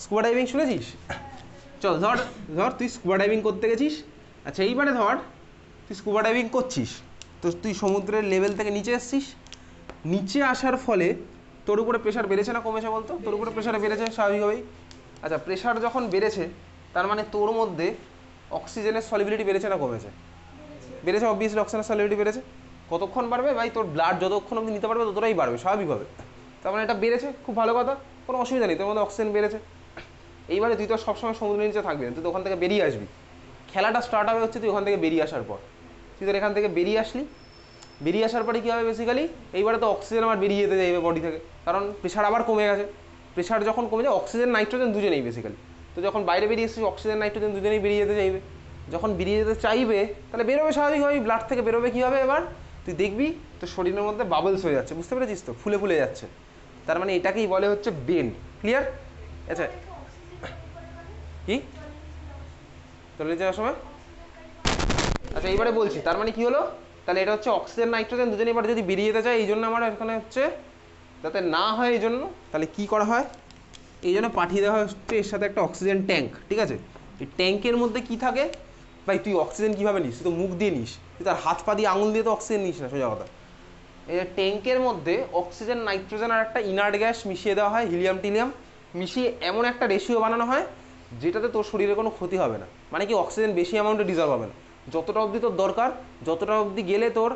Scuba diving শুনেছিস? চল ধর, ধর তুই স্কুবা ডাইভিং করতে গেছিস। আচ্ছা এইবারে ধর তুই স্কুবা ডাইভিং করছিস, তো তুই সমুদ্রের লেভেল থেকে নিচে এসছিস। নিচে আসার ফলে তোর উপরে প্রেশার বেড়েছে না কমেছে বলতো? তোর উপরে প্রেশার বেড়েছে স্বাভাবিকভাবেই। আচ্ছা প্রেশার যখন বেড়েছে, তার মানে তোর মধ্যে অক্সিজেনের সলিবিলিটি বেড়েছে না কমেছে? বেড়েছে, অবভিয়াসলি অক্সিজেনের সলিবিলিটি বেড়েছে। কতক্ষণ বাড়বে ভাই? তোর ব্লাড যতক্ষণ অবধি নিতে পারবে ততটাই বাড়বে স্বাভাবিকভাবে। তার মানে এটা বেড়েছে, খুব ভালো কথা, কোনো অসুবিধা নেই, তোর মধ্যে অক্সিজেন বেড়েছে। এইবারে তুই তো সবসময় সমুদ্রের নিচে থাকবি না, তুই তো ওখান থেকে বেরিয়ে আসবি। খেলাটা স্টার্ট হবে হচ্ছে তুই ওখান থেকে বেরিয়ে আসার পর। তুই তোর এখান থেকে বেরিয়ে আসলি, বেরিয়ে আসার পরে কী হবে বেসিক্যালি, এইবারে তো অক্সিজেন আবার বেরিয়ে যেতে যাইবে বডি থেকে, কারণ প্রেশার আবার কমে গেছে। প্রেশার যখন কমে যায়, অক্সিজেন নাইট্রোজেন দুজনেই বেসিক্যালি, তো যখন বাইরে বেরিয়ে এসেছিস অক্সিজেন নাইট্রোজেন দুজনেই বেরিয়ে যেতে চাইবে। যখন বেরিয়ে যেতে চাইবে তাহলে বেরোবে স্বাভাবিকভাবেই, ব্লাড থেকে বেরোবে। কী হবে এবার? তুই দেখবি তোর শরীরের মধ্যে বাবলস হয়ে যাচ্ছে, বুঝতে পেরেছিস তো? ফুলে ফুলে যাচ্ছে। তার মানে এটাকেই বলে হচ্ছে বেন্ড, ক্লিয়ার? আচ্ছা কি চলে যাওয়ার সময়, আচ্ছা এইবারে বলছি, তার মানে কি হলো, তাহলে এটা হচ্ছে অক্সিজেন নাইট্রোজেন দুজনে এবার যদি বেরিয়ে যেতে চায়, এই জন্য আমার এখানে হচ্ছে যাতে না হয়, এই জন্য তাহলে কী করা হয়, এই জন্য পাঠিয়ে দেওয়া হচ্ছে এর সাথে একটা অক্সিজেন ট্যাঙ্ক, ঠিক আছে? এই ট্যাঙ্কের মধ্যে কি থাকে ভাই? তুই অক্সিজেন কীভাবে নিস? তুই তো মুখ দিয়ে নিস, তুই তার হাত পা দিয়ে আঙুল দিয়ে তো অক্সিজেন নিস না, সোজা কথা। এই ট্যাঙ্কের মধ্যে অক্সিজেন নাইট্রোজেন আর একটা ইনার্ট গ্যাস মিশিয়ে দেওয়া হয়, হিলিয়াম টিলিয়াম মিশিয়ে এমন একটা রেশিও বানানো হয় যেটাতে তোর শরীরে কোনো ক্ষতি হবে না। মানে কি, অক্সিজেন বেশি অ্যামাউন্টে ডিজলভ হবে না, যতটা অবধি তোর দরকার, যতটা অবধি গেলে তোর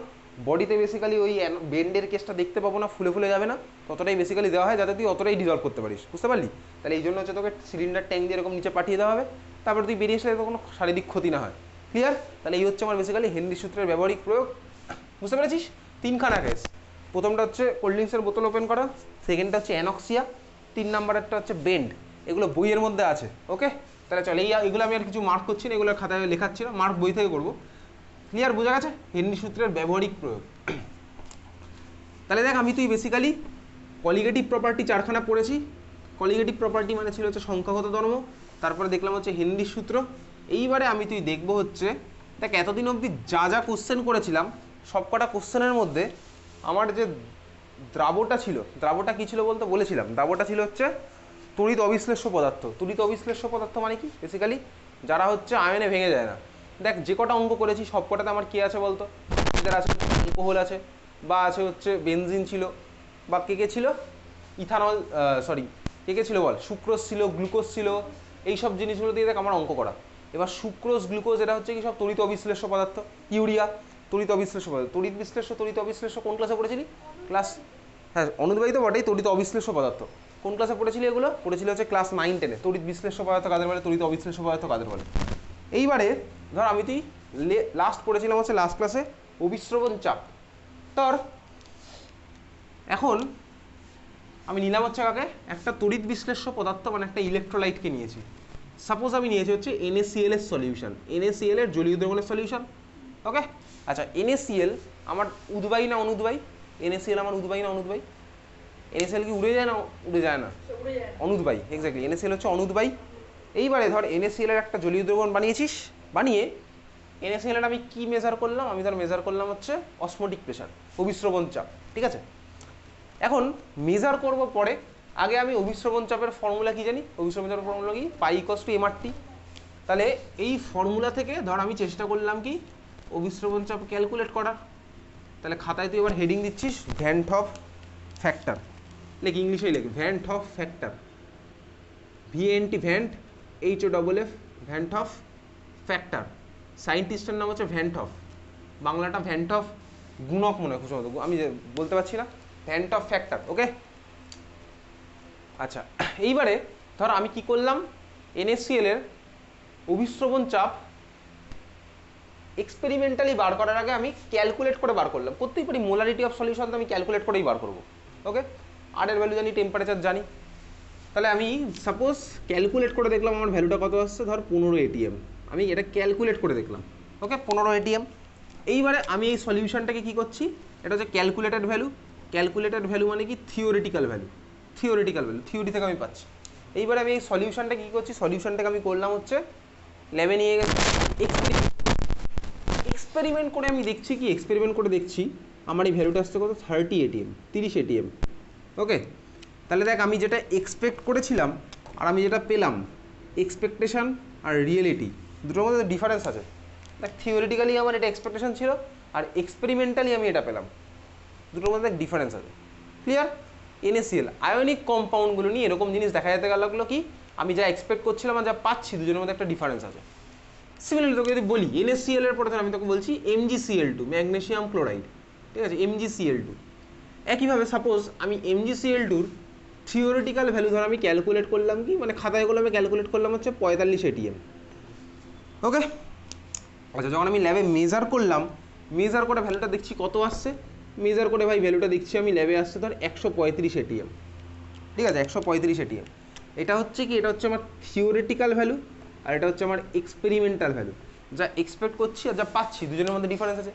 বডিতে বেসিক্যালি ওই বেন্ডের কেসটা দেখতে পাবো না, ফুলে ফুলে যাবে না, ততটাই বেসিক্যালি দেওয়া হয় যাতে তুই অতটাই ডিজলভ করতে পারিস, বুঝতে পারলি? তাহলে এই জন্য হচ্ছে তোকে সিলিন্ডার ট্যাঙ্ক দিয়ে এরকম নিচে পাঠিয়ে দেওয়া হবে, তারপর তুই বেরিয়ে এসে কোনো শারীরিক ক্ষতি না হয়। ক্লিয়ার? তাহলে এই হচ্ছে আমার বেসিক্যালি হেনরি সূত্রের ব্যবহারিক প্রয়োগ, বুঝতে পেরেছিস? তিনখানা কেস, প্রথমটা হচ্ছে কোল্ড ড্রিঙ্কসের বোতল ওপেন করা, সেকেন্ডটা হচ্ছে অ্যানক্সিয়া, 3 নাম্বারেরটা হচ্ছে বেন্ড। এগুলো বইয়ের মধ্যে আছে, ওকে? তাহলে চলে এইগুলো আমি আর কিছু মার্ক করছি না, এগুলো খাতায় লেখাচ্ছি না, মার্ক বই থেকে করবো। ক্লিয়ার? বোঝা গেছে হেনরি সূত্রের ব্যবহারিক প্রয়োগ। তাহলে দেখ আমি তুই বেসিক্যালি কলিগেটিভ প্রপার্টি 4খানা পড়েছি। কলিগেটিভ প্রপার্টি মানে ছিল হচ্ছে সংখ্যাগত ধর্ম, তারপরে দেখলাম হচ্ছে হেনরি সূত্র। এইবারে আমি তুই দেখবো হচ্ছে, দেখ এতদিন অবধি যা যা কোশ্চেন করেছিলাম সবকটা কোশ্চেনের মধ্যে আমার যে দ্রাবটা ছিল, দ্রাবটা কী ছিল বলতে বলেছিলাম, দ্রাবটা ছিল হচ্ছে তড়িৎ অবিশ্লেষ্য পদার্থ। তড়িৎ অবিশ্লেষ্য পদার্থ মানে কি? বেসিক্যালি যারা হচ্ছে আয়নে ভেঙে যায় না। দেখ যে কটা অঙ্ক করেছি সব কটাতে আমার কী আছে বলতো? এদের আছে অ্যালকোহল আছে, বা আছে হচ্ছে বেনজিন ছিল, বা কে ছিল ইথানল, সরি কে ছিল বল, সুক্রোজ ছিল, গ্লুকোজ ছিল, এইসব জিনিসগুলো দিয়ে দেখ আমার অঙ্ক করা। এবার সুক্রোজ গ্লুকোজ এটা হচ্ছে কি সব তড়িৎ অবিশ্লেষ্য পদার্থ। ইউরিয়া তড়িৎ অবিশ্লেষ্য পদার্থ। তড়িৎ বিশ্লেষ্য তড়িৎ অবিশ্লেষ্য কোন ক্লাসে পড়েছিলি? ক্লাস, হ্যাঁ অনুদ্বায়ী তো বটেই, তড়িৎ অবিশ্লেষ্য পদার্থ কোন ক্লাসে পড়েছিলি? এগুলো পড়েছিল হচ্ছে ক্লাস 9-10-এ। তড়িৎ বিশ্লেষ্য পদার্থ কাদের বলে, তড়িৎ অবিশ্লেষ্য পদার্থ কাদের বলে। এইবারে ধর আমি তুই লাস্ট পড়েছিলাম হচ্ছে লাস্ট ক্লাসে অবিশ্রবণ চাপ। তোর এখন আমি নিলাম হচ্ছে কাকে, একটা তড়িৎ বিশ্লেষ্য পদার্থ মানে একটা ইলেকট্রোলাইটকে নিয়েছি। সাপোজ আমি নিয়েছি হচ্ছে NaCl এর সলিউশন, NaCl এর জলীয় দ্রবণের সলিউশন, ওকে? আচ্ছা NaCl আমার উদ্বায়ী না অনুদ্বায়ী? NaCl আমার উদ্বায়ী না অনুদ্বায়ী? NaCl কি উড়ে যায় না উড়ে যায় না? অনুদ্বায়ী, এক্স্যাক্টলি NaCl হচ্ছে অনুদ্বায়ী। এইবারে ধর NaCl এর একটা জলীয় দ্রবণ বানিয়েছিস, বানিয়ে NaCl এর আমি কি মেজার করলাম? আমি ধর মেজার করলাম হচ্ছে অসমোটিক প্রেশার, অবিশ্রবণ চাপ, ঠিক আছে? এখন মেজার করব পরে, আগে আমি অবিশ্রবণ চাপের ফর্মুলা কি জানি? অবিশ্রবণ চাপের ফর্মুলা কি? পাই ইকুয়ালস টু MRT। তাহলে এই ফর্মুলা থেকে ধর আমি চেষ্টা করলাম কি অবিশ্রবণ চাপ ক্যালকুলেট করার। তাহলে খাতায় তুই এবার হেডিং দিচ্ছিস ভ্যান টফ ফ্যাক্টর, লেখ ইংলিশেই লেখ van't Hoff factor, VANT van't, HOFF van't Hoff factor. সায়েন্টিস্টের নাম হচ্ছে ভ্যান টফ, বাংলাটা ভ্যান টফ গুণক মনে হয় খুব সম্ভবত, আমি বলতে পারছি না, ভ্যান টফ ফ্যাক্টর, ওকে? আচ্ছা এইবারে ধর আমি কি করলাম, NaCl এর অভিশ্রবণ চাপ এক্সপেরিমেন্টালি বার করার আগে আমি ক্যালকুলেট করে বার করলাম। করতেই পারি, মোলারিটি অফ সলিউশন তো আমি ক্যালকুলেট করেই বার করবো, ওকে? আর এর ভ্যালু জানি, টেম্পারেচার জানি। তাহলে আমি সাপোজ ক্যালকুলেট করে দেখলাম আমার ভ্যালুটা কত আসছে, ধর 15 ATM। আমি এটা ক্যালকুলেট করে দেখলাম, ওকে? 15 ATM। এইবারে আমি এই সলিউশনটাকে কি করছি, এটা হচ্ছে ক্যালকুলেটেড ভ্যালু। ক্যালকুলেটেড ভ্যালু মানে কি? Theoretical value, theoretical value, theory থেকে আমি পাচ্ছি। এইবারে আমি এই সলিউশনটা কী করছি, সলিউশনটাকে আমি করলাম হচ্ছে ল্যাবে নিয়ে গেছি, এক্সপেরিমেন্ট করে আমি দেখছি কি, এক্সপেরিমেন্ট করে দেখছি আমার এই ভ্যালুটা আসছে কত, 30 ATM, 30 ATM, ওকে? তাহলে দেখ আমি যেটা এক্সপেক্ট করেছিলাম আর আমি যেটা পেলাম, এক্সপেকটেশন আর রিয়েলিটি দুটোর মধ্যে ডিফারেন্স আছে। দেখ থিওরিটিক্যালি আমার এটা এক্সপেকটেশন ছিল আর এক্সপেরিমেন্টালি আমি এটা পেলাম, দুটোর মধ্যে ডিফারেন্স আছে। ক্লিয়ার? NaCl আয়নিক কম্পাউন্ডগুলো নিয়ে এরকম জিনিস দেখা যেতে গেল কি, আমি যা এক্সপেক্ট করছিলাম আর যা পাচ্ছি দুজনের মধ্যে একটা ডিফারেন্স আছে। সিমিলারলি তোকে যদি বলি NaCl এর পরে আমি তোকে বলছি MgCl2 ম্যাগনেসিয়াম ক্লোরাইড, ঠিক আছে? MgCl2। একইভাবে সাপোজ আমি MgCl2-র থিওরিটিক্যাল ভ্যালু ধর আমি ক্যালকুলেট করলাম কি, মানে খাতায় গুলো আমি ক্যালকুলেট করলাম হচ্ছে 45 ATM, ওকে? আচ্ছা যখন আমি ল্যাবে মেজার করলাম, মেজার করে ভ্যালুটা দেখছি কত আসছে, মেজার করে ভাই ভ্যালুটা দেখছি আমি ল্যাবে আসছে ধর 135 ATM, ঠিক আছে? 135 ATM। এটা হচ্ছে কি, এটা হচ্ছে আমার থিওরিটিক্যাল ভ্যালু আর এটা হচ্ছে আমার এক্সপেরিমেন্টাল ভ্যালু। যা এক্সপেক্ট করছি আর যা পাচ্ছি দুজনের মধ্যে ডিফারেন্স আছে।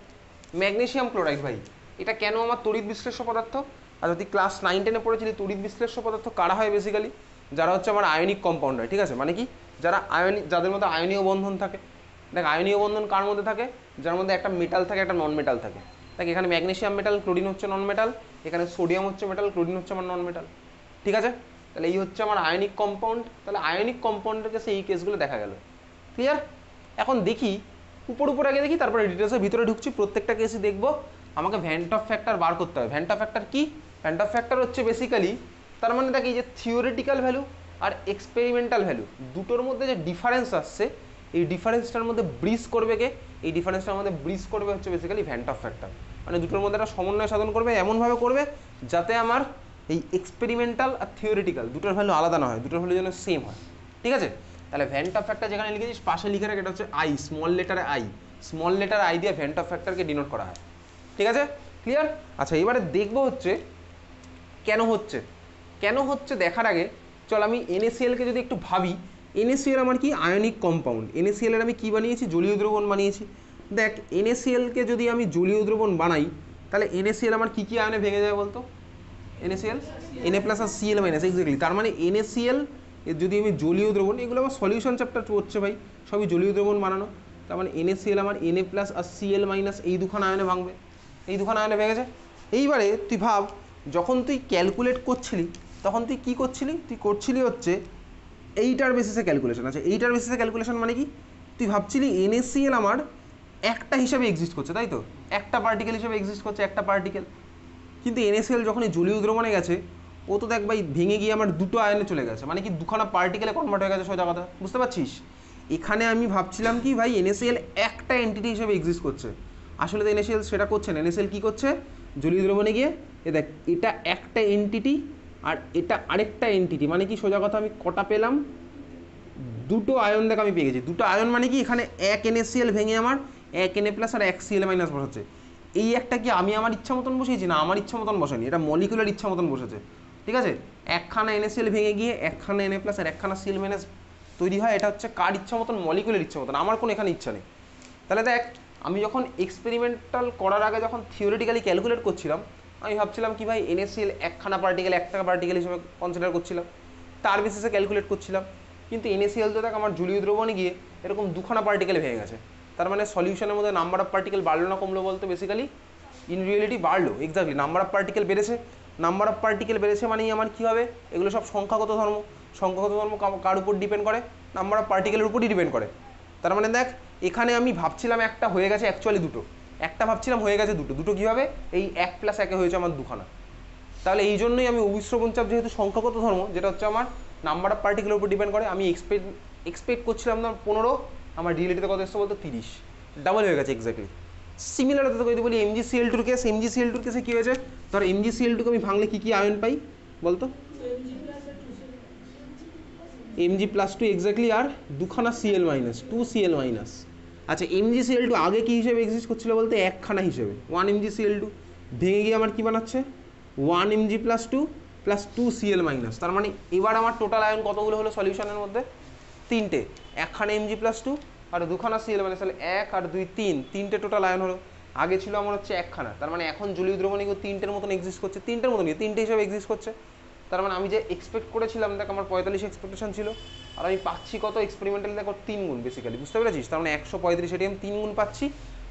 ম্যাগনেসিয়াম ক্লোরাইড ভাই এটা কেন আমার তড়িৎ বিশ্লেষ্য পদার্থ? আর যদি ক্লাস 9-10-এ পড়েছিলি তড়িৎ বিশ্লেষ্য পদার্থ কারা হয় বেসিক্যালি? যারা হচ্ছে আমার আয়নিক কম্পাউন্ড হয়, ঠিক আছে? মানে কি, যারা যাদের মধ্যে আয়নীয় বন্ধন থাকে। দেখ আয়নীয় বন্ধন কার মধ্যে থাকে? যার মধ্যে একটা মেটাল থাকে, একটা নন মেটাল থাকে। দেখ এখানে ম্যাগনেসিয়াম মেটাল, ক্লোরিন হচ্ছে নন মেটাল, এখানে সোডিয়াম হচ্ছে মেটাল, ক্লোরিন হচ্ছে আমার নন মেটাল, ঠিক আছে? তাহলে এই হচ্ছে আমার আয়নিক কম্পাউন্ড। তাহলে আয়নিক কম্পাউন্ডের কাছে এই কেসগুলো দেখা গেল। ক্লিয়ার? এখন দেখি উপর আগে দেখি, তারপরে ডিটেলসের ভিতরে ঢুকছি, প্রত্যেকটা কেসই দেখবো। আমাকে ভ্যান টফ ফ্যাক্টর বার করতে হবে। ভ্যান টফ ফ্যাক্টর কি? ভ্যান টফ ফ্যাক্টর হচ্ছে বেসিক্যালি, তার মানে দেখ এই যে থিওরিটিক্যাল ভ্যালু আর এক্সপেরিমেন্টাল ভ্যালু দুটোর মধ্যে যে ডিফারেন্স আসছে, এই ডিফারেন্সটার মধ্যে ব্রিজ করবে কে? এই ডিফারেন্সটার মধ্যে ব্রিজ করবে হচ্ছে বেসিক্যালি ভ্যান টফ ফ্যাক্টর। মানে দুটোর মধ্যে একটা সমন্বয় সাধন করবে, এমনভাবে করবে যাতে আমার এই এক্সপেরিমেন্টাল আর থিওরিটিক্যাল দুটোর ভ্যালু আলাদা না হয়, দুটোর ভ্যালু যেন সেম হয়। ঠিক আছে, তাহলে ভ্যান্ট অফ ফ্যাক্টর যেখানে লিখেছিস পাশে লিখে রাখ, এটা হচ্ছে আই, স্মল লেটারে আই, স্মল লেটার আই দিয়ে ভ্যান্ট অফ ফ্যাক্টরকে ডিনোট করা হয়। ঠিক আছে, ক্লিয়ার? আচ্ছা, এবারে দেখবো হচ্ছে কেন হচ্ছে, কেন হচ্ছে দেখার আগে চল আমি NaCl-কে যদি একটু ভাবি, NaCl আমার কি আয়নিক কম্পাউন্ড, NaCl-এর আমি কি বানিয়েছি, জলীয় দ্রবণ বানিয়েছি। দেখ NaCl-কে যদি আমি জলীয় দ্রবণ বানাই তাহলে NaCl আমার কি কি আয়নে ভেঙে যায় বলতো? NaCl Na প্লাস আর Cl মাইনাস, এক্স্যাক্টলি। তার মানে NaCl এর যদি আমি জলীয় দ্রবণ, এগুলো আমার সলিউশন চ্যাপ্টার হচ্ছে ভাই, সবই জলীয় দ্রবণ বানানো। তার মানে NaCl আমার Na প্লাস আর Cl মাইনাস এই দুখানা আয়নে ভাঙবে, এই দুখানা আয়নে ভেঙেছে। এইবারে তুই ভাব, যখন তুই ক্যালকুলেট করছিলি তখন তুই কী করছিলি, তুই করছিলি হচ্ছে এইটার বেসিসে ক্যালকুলেশন। আচ্ছা, এইটার বেসিসে ক্যালকুলেশন মানে কি, তুই ভাবছিলি NaCl আমার একটা হিসাবে এক্সিস্ট করছে, তাই তো, একটা পার্টিকেল হিসাবে এক্সিস্ট করছে, একটা পার্টিকেল। কিন্তু NaCl যখন এই জলীয় দ্রবণে গেছে, ও তো দেখ ভাই ভেঙে গিয়ে আমার দুটো আয়নে চলে গেছে, মানে কি দুখানা পার্টিকেলে কনভার্ট হয়ে গেছে, সোজা কথা, বুঝতে পারছিস? এখানে আমি ভাবছিলাম কি ভাই NaCl একটা এন্টিটি হিসেবে এক্সিস্ট করছে, আসলে তো NaCl সেটা করছে না। NaCl কী করছে, জলীয় দ্রবণে গিয়ে এ দেখ এটা একটা এন্টিটি আর এটা আরেকটা এন্টিটি, মানে কি সোজা কথা আমি কটা পেলাম, দুটো আয়ন দেখ আমি পেয়ে গেছি। দুটো আয়ন মানে কি এখানে এক NaCl ভেঙে আমার এক Na প্লাস আর এক Cl মাইনাস বসাচ্ছে। এই একটা কি আমি আমার ইচ্ছা মতন বসিয়েছি না, আমার ইচ্ছা মতন বসাইনি, এটা মলিকুলার ইচ্ছা মতন বসেছে। ঠিক আছে, একখানা NaCl ভেঙে গিয়ে একখানা Na প্লাস আর একখানা Cl মাইনাস তৈরি হয়, এটা হচ্ছে কার ইচ্ছা মতন, মলিকুলার ইচ্ছা মতন, আমার কোনো এখানে ইচ্ছা নেই। তাহলে দেখ আমি যখন এক্সপেরিমেন্টাল করার আগে যখন থিওরিটিক্যালি ক্যালকুলেট করছিলাম, আমি ভাবছিলাম কি ভাই NaCl একখানা পার্টিকেল একটা পার্টিকেল হিসেবে কনসিডার করছিলাম, তার বেসিসে ক্যালকুলেট করছিলাম। কিন্তু NaCl তো দেখ আমার জলীয় দ্রবণে গিয়ে এরকম দুখানা পার্টিকেল ভেঙে গেছে, তার মানে সলিউশনের মধ্যে নাম্বার অফ পার্টিকেল বাড়লো না কমলো বলতো? বেসিক্যালি ইন রিয়েলিটি বাড়লো, এক্স্যাক্টলি নাম্বার অফ পার্টিকেল বেড়েছে। নাম্বার অফ পার্টিকেল বেড়েছে মানেই আমার কী হবে, এগুলো সব সংখ্যাগত ধর্ম, সংখ্যাগত ধর্ম কার উপর ডিপেন্ড করে, নাম্বার অফ পার্টিকেলের উপরই ডিপেন্ড করে। তার মানে দেখ এখানে আমি ভাবছিলাম একটা, হয়ে গেছে অ্যাকচুয়ালি দুটো, একটা ভাবছিলাম হয়ে গেছে দুটো, দুটো কীভাবে, এই 1 প্লাস 1 হয়েছে আমার দুখানা। তাহলে এই জন্যই আমি অভিশ্রবণ চাপ যেহেতু সংখ্যাগত ধর্ম, যেটা হচ্ছে আমার নাম্বার অফ পার্টিকেলের উপর ডিপেন্ড করে, আমি এক্সপেক্ট করছিলাম না 15, আমার রিয়েলিটিতে কত এসছে বলতো 30, ডাবল হয়ে গেছে এক্স্যাক্টলি। সিমিলার তোকে যদি বলি MgCl2 কেস, MgCl2 কেসে কী হয়েছে, ধর MgCl2কে আমি ভাঙলে কী কী আয়ন পাই বলতো, Mg+2 এক্স্যাক্টলি, আর দুখানা Cl মাইনাস, 2 Cl মাইনাস। আচ্ছা, MgCl2 আগে কী হিসেবে এক্সিস্ট করছিল বলতে, একখানা হিসেবে 1 MgCl2, ভেঙে গিয়ে আমার কী বানাচ্ছে 1 Mg+2 প্লাস 2 Cl মাইনাস। তার মানে এবার আমার টোটাল আয়ন কতগুলো হলো সলিউশনের মধ্যে, তিনটে, একখানা Mg+2 আর দুখানা Cl মাইনাস, তাহলে 1 আর 2 3, তিনটে টোটাল আয়ন হলো। আগে ছিল আমার হচ্ছে একখানা, তার মানে এখন জলীয় দ্রবণে কেউ তিনটের মতন এক্সিস্ট করছে, তিনটের মতন তিনটে হিসেবে এক্সিস্ট করছে। তার মানে আমি যে এক্সপেক্ট করেছিলাম দেখ আমার 45 এক্সপেকটেশন ছিল, আর আমি পাচ্ছি কত এক্সপেরিমেন্টালি দেখো 3 গুণ, বেসিক্যালি বুঝতে পেরেছিস? তার মানে 135 এটি আমি 3 গুণ পাচ্ছি।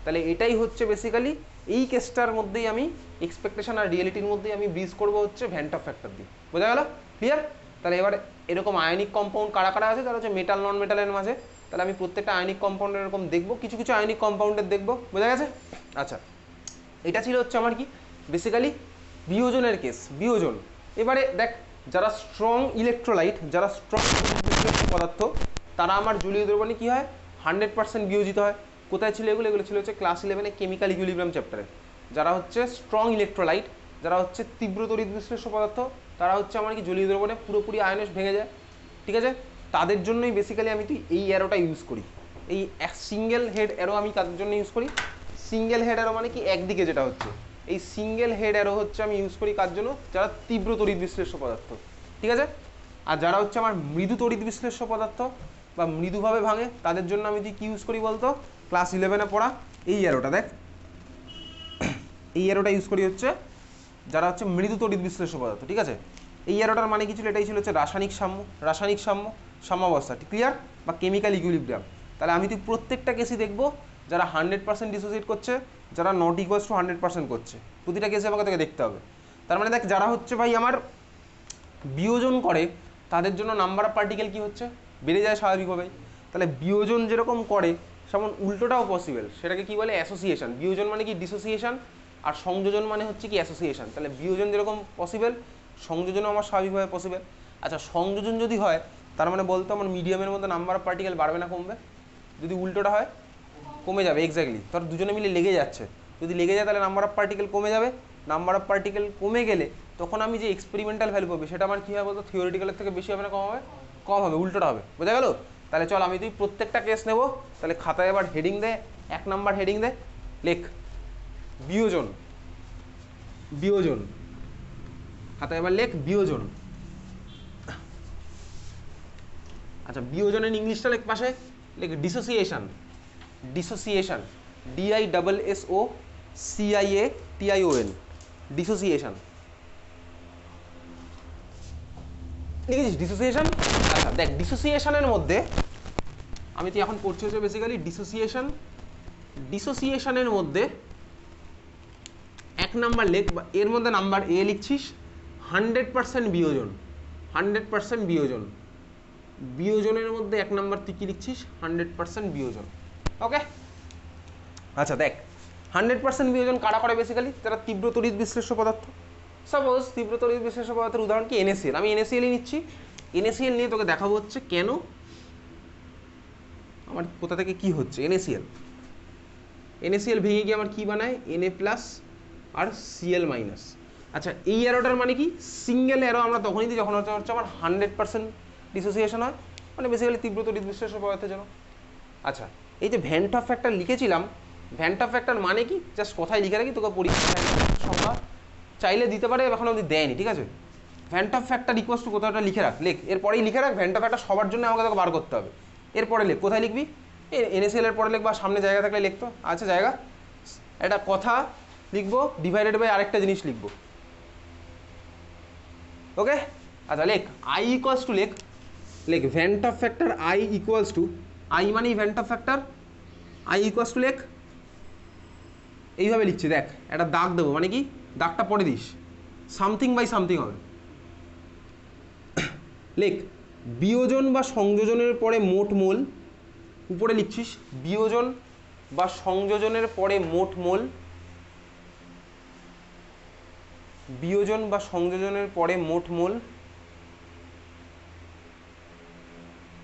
তাহলে এটাই হচ্ছে বেসিক্যালি এই কেসটার মধ্যেই আমি এক্সপেকটেশন আর রিয়েলিটির মধ্যেই আমি ব্রিজ করবো হচ্ছে ভ্যান্ট অফ ফ্যাক্টর দিয়ে, বোঝা গেল? ক্লিয়ার? তাহলে এবার এরকম আয়নিক কম্পাউন্ড কারা কারা আছে, তাহলে হচ্ছে মেটাল নন মেটালের মাঝে, তাহলে আমি প্রত্যেকটা আয়নিক কম্পাউন্ডের এরকম দেখবো, কিছু কিছু আয়নিক কম্পাউন্ডের দেখবো, বোঝা গেছে? আচ্ছা, এটা ছিল হচ্ছে আমার কি বেসিক্যালি বিয়োজনের কেস, বিয়োজন। এবারে দেখ যারা স্ট্রং ইলেকট্রোলাইট, যারা স্ট্রং পদার্থ, তারা আমার জলীয় দ্রবণে কী হয় 100% বিয়োজিত হয়। কোথায় ছিল এগুলো, এগুলো ছিল হচ্ছে ক্লাস 11-এ কেমিক্যাল ইকুইলিব্রিয়াম চ্যাপ্টারে। যারা হচ্ছে স্ট্রং ইলেকট্রোলাইট, যারা হচ্ছে তীব্র তড়িৎ বিশ্লেষ্য পদার্থ, তারা হচ্ছে আমার কি জলীয় দ্রবণে পুরোপুরি আয়নে ভেঙে যায়, ঠিক আছে? তাদের জন্যই বেসিক্যালি আমি এই অ্যারোটা ইউজ করি, এই সিঙ্গেল হেড অ্যারো আমি তাদের জন্য ইউজ করি। সিঙ্গেল হেড অ্যারো মানে কি একদিকে যেটা হচ্ছে, এই সিঙ্গেল হেড অ্যারো হচ্ছে আমি ইউজ করি কার জন্য, যারা তীব্র তড়িৎ বিশ্লেষ্য পদার্থ, ঠিক আছে? আর যারা হচ্ছে আমার মৃদু তড়িৎ বিশ্লেষ্য পদার্থ বা মৃদুভাবে ভাঙে, তাদের জন্য আমি কি ইউজ করি বলতো, ক্লাস 11-এ পড়া এই অ্যারোটা, দেখ এই অ্যারোটা ইউজ করি হচ্ছে যারা হচ্ছে মৃদু তড়িৎ বিশ্লেষ্য পদার্থ, ঠিক আছে? এই অ্যারোটার মানে কি ছিল, এটাই ছিল হচ্ছে রাসায়নিক সাম্য, রাসায়নিক সাম্য, সাম্যাবস্থা, ক্লিয়ার, বা কেমিক্যাল ইকুইলিব্রিয়াম। তাহলে আমি তুই প্রত্যেকটা কেসই দেখবো যারা 100% ডিসোসিয়েট করছে, যারা নট ইকুয়ালস টু 100% করছে, প্রতিটা কেসে আমাকে তোকে দেখতে হবে। তার মানে দেখ যারা হচ্ছে ভাই আমার বিয়োজন করে, তাদের জন্য নাম্বার অফ পার্টিকেল কি হচ্ছে বেড়ে যায় স্বাভাবিকভাবেই। তাহলে বিয়োজন যেরকম করে সেমন উল্টোটাও পসিবল, সেটাকে কি বলে অ্যাসোসিয়েশন। বিয়োজন মানে কি ডিসোসিয়েশন, আর সংযোজন মানে হচ্ছে কি অ্যাসোসিয়েশন। তাহলে বিয়োজন যেরকম পসিবল, সংযোজনও আমার স্বাভাবিকভাবে পসিবল। আচ্ছা, সংযোজন যদি হয় তার মানে বলতো আমার মিডিয়ামের মধ্যে নাম্বার অফ পার্টিকেল বাড়বে না কমবে? যদি উল্টোটা হয় কমে যাবে, এক্স্যাক্টলি। তোর দুজনে মিলে লেগে যাচ্ছে, যদি লেগে যায় তাহলে নাম্বার অফ পার্টিকেল কমে যাবে, নাম্বার অফ পার্টিকেল কমে গেলে তখন আমি যে এক্সপেরিমেন্টাল ভ্যালু পাবো সেটা আমার কী হবে বলতো, থিওরিটিক্যালের থেকে বেশি হবে না কম হবে? কম হবে, উল্টোটা হবে। বোঝা গেল? তাহলে চল আমি তুই প্রত্যেকটা কেস নেব। তাহলে খাতায় এবার হেডিং দে, 1 নাম্বার হেডিং দে, লেখ বিয়োজন। বিয়োজন খাতায় এবার লেখ বিয়োজন। আচ্ছা, বিয়োজনের ইংলিশটা লেখ পাশে, লেখ ডিসোসিয়েশন। Dissociation, DISSOCIATION, dissociation. লিখেছিস ডিসোসিয়েশন? আচ্ছা দেখ, ডিসোসিয়েশনের মধ্যে আমি তুই এখন পড়ছি হচ্ছে বেসিক্যালি ডিসোসিয়েশন। ডিসোসিয়েশনের মধ্যে 1 নাম্বার লেখ, এর মধ্যে নাম্বার এ লিখছিস 100% বিয়োজন। 100% বিয়োজন। বিয়োজনের মধ্যে 1 নাম্বার তুই কি লিখছিস? 100% বিয়োজন। ওকে, আচ্ছা দেখ, 100% বিয়োজন কারা করে বেসিক্যালি? যারা তীব্র তড়িৎ বিশ্লেষ্য পদার্থ। সাপোজ তীব্র তড়িৎ বিশ্লেষ্য পদার্থের উদাহরণ কি? NaCl। আমি NaCl নিচ্ছি। NaCl নিয়ে তোকে দেখাবো হচ্ছে কেন আমার কোথা থেকে কি হচ্ছে। NaCl, NaCl ভেঙে গিয়ে আমার কি বানায়? Na+ আর Cl-। আচ্ছা, এই অ্যারোটার মানে কি? সিঙ্গেল অ্যারো আমরা তখনই দিই যখন হচ্ছে আমার 100% ডিসোসিয়েশন হয়, মানে বেসিক্যালি তীব্র তড়িৎ বিশ্লেষ্য পদার্থের জন্য। আচ্ছা, এই যে ভ্যান্ট অফ ফ্যাক্টর লিখেছিলাম, ভ্যান্ট অফ ফ্যাক্টর মানে কি? জাস্ট কথায় লিখে রাখি, তোকে পরীক্ষা সংখ্যা চাইলে দিতে পারে, এখন অবধি দেয়নি, ঠিক আছে? Van't Hoff factor equals to কোথাওটা লিখে রাখ, লেখ এরপরেই লিখে রাখ। ভ্যান্ট অফ ফ্যাক্টর সবার জন্য আমাকে তোকে বার করতে হবে। এরপরে লেখ, কোথায় লিখবি? NaCl এর পরে লিখ, বা সামনে জায়গা থাকলে লিখতো, আছে জায়গা, একটা কথা লিখবো, ডিভাইডেড বাই আরেকটা জিনিস লিখবো। ওকে, আচ্ছা লেখ I ইকুয়ালস টু, লেখ vent Hoff factor I equals to, I মানে vent Hoff factor, I equals to লেখ এইভাবে লিখছি, দেখ একটা দাগ দেবো, মানে কি দাগটা পরে দিস, সামথিং বাই সামথিং হবে। লেখ বিয়োজন বা সংযোজনের পরে মোট মোল, উপরে লিখছিস বিয়োজন বা সংযোজনের পরে মোট মোল, বিয়োজন বা সংযোজনের পরে মোট মোল,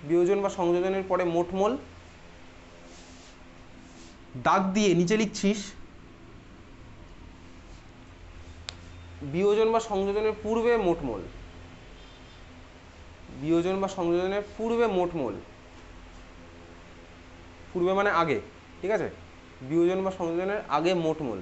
বিয়োজন বা সংযোজনের পরে মোট মোল, দাগ দিয়ে নিচে লিখছিস বিয়োজন বা সংযোজনের পূর্বে মোট মোল, বিয়োজন বা সংযোজনের পূর্বে মোট মোল, পূর্বে মানে আগে, ঠিক আছে? বিয়োজন বা সংযোজনের আগে মোট মোল।